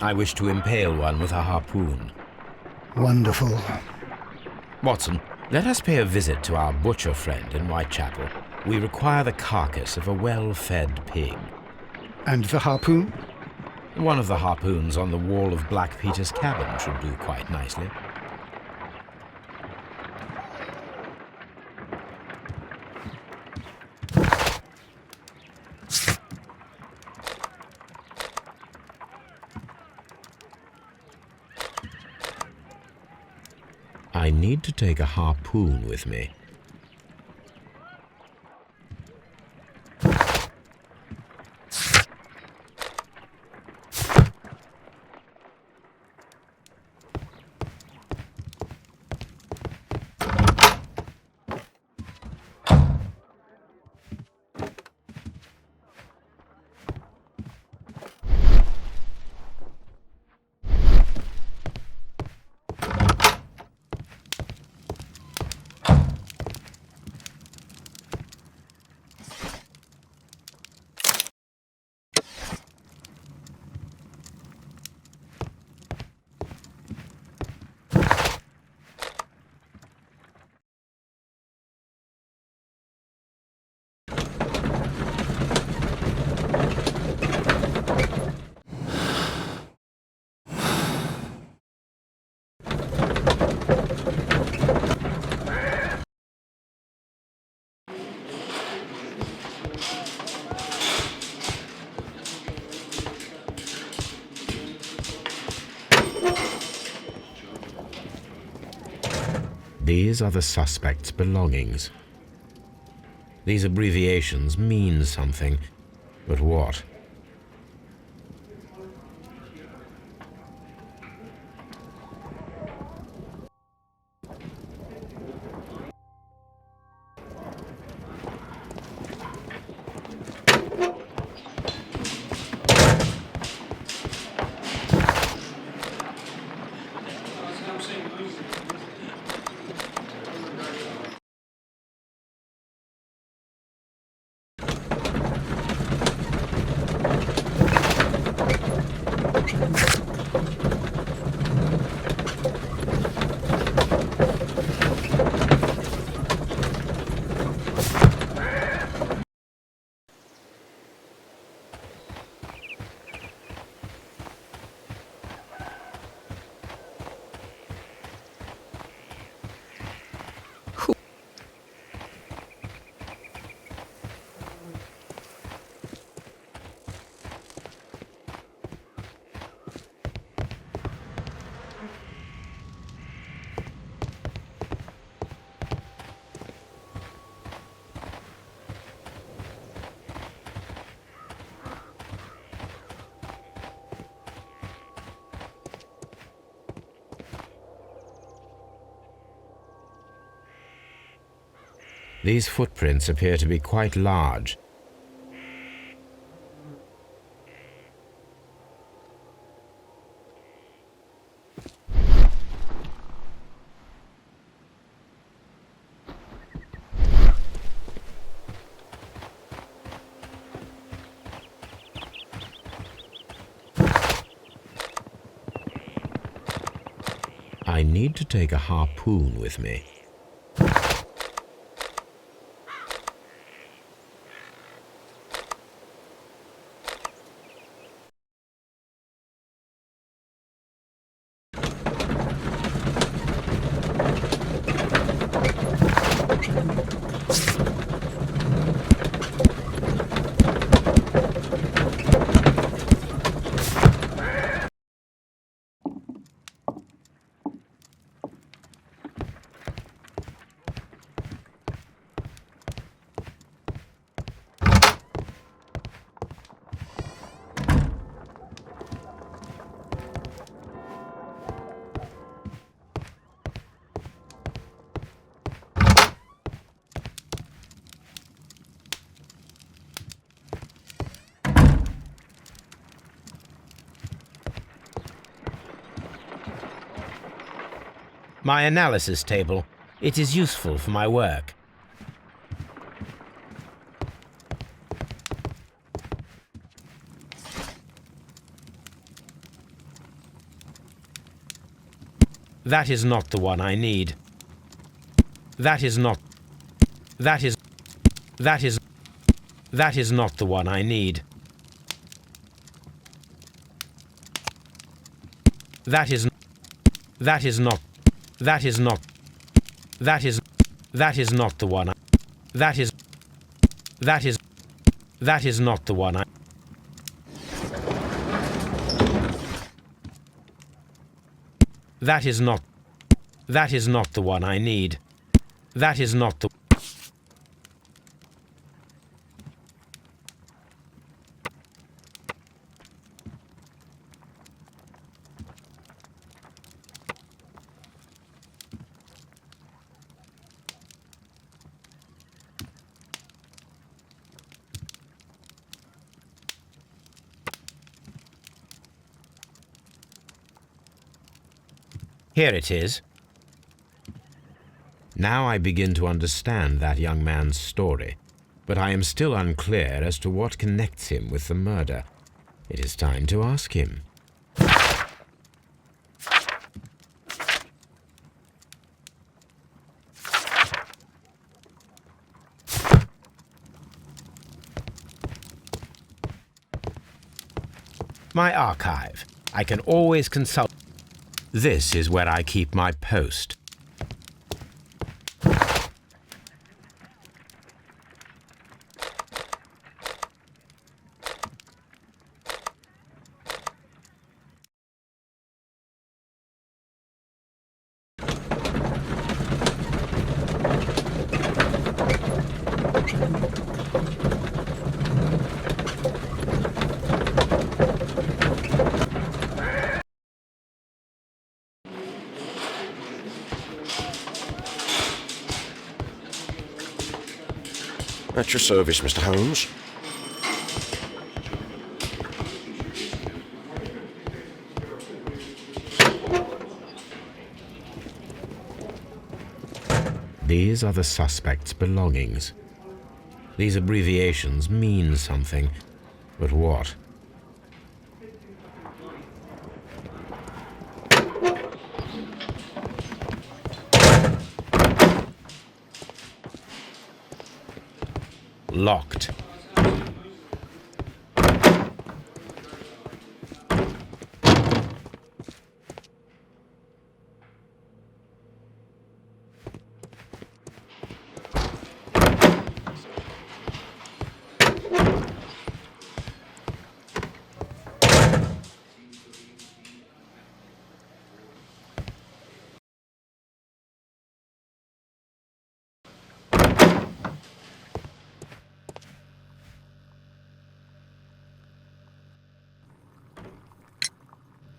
I wish to impale one with a harpoon. Wonderful. Watson, let us pay a visit to our butcher friend in Whitechapel. We require the carcass of a well-fed pig. And the harpoon? One of the harpoons on the wall of Black Peter's cabin should do quite nicely. I need to take a harpoon with me. These are the suspect's belongings. These abbreviations mean something, but what? These footprints appear to be quite large. I need to take a harpoon with me. My analysis table. It is useful for my work. That is not the one I need. That is not. That is not the one I need. That is not. That is not the one I. That is not the one I. That is not the one I need. That is not the. Here it is. Now I begin to understand that young man's story, but I am still unclear as to what connects him with the murder. It is time to ask him. My archive. I can always consult. This is where I keep my post. At your service, Mr. Holmes. These are the suspect's belongings. These abbreviations mean something, but what? Locked.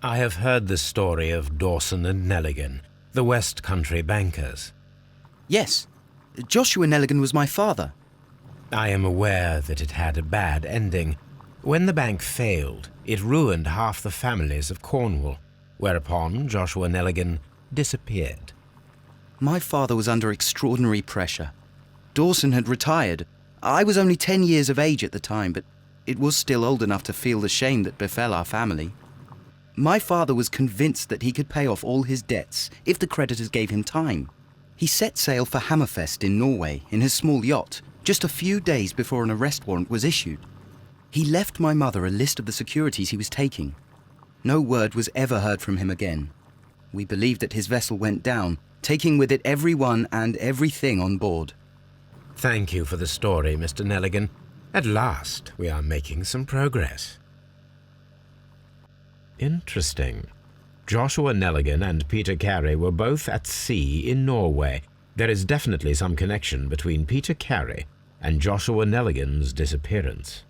I have heard the story of Dawson and Nelligan, the West Country bankers. Yes. Joshua Nelligan was my father. I am aware that it had a bad ending. When the bank failed, it ruined half the families of Cornwall, whereupon Joshua Nelligan disappeared. My father was under extraordinary pressure. Dawson had retired. I was only 10 years of age at the time, but it was still old enough to feel the shame that befell our family. My father was convinced that he could pay off all his debts if the creditors gave him time. He set sail for Hammerfest in Norway in his small yacht just a few days before an arrest warrant was issued. He left my mother a list of the securities he was taking. No word was ever heard from him again. We believe that his vessel went down, taking with it everyone and everything on board. Thank you for the story, Mr. Nelligan. At last, we are making some progress. Interesting. Joshua Nelligan and Peter Carey were both at sea in Norway. There is definitely some connection between Peter Carey and Joshua Nelligan's disappearance.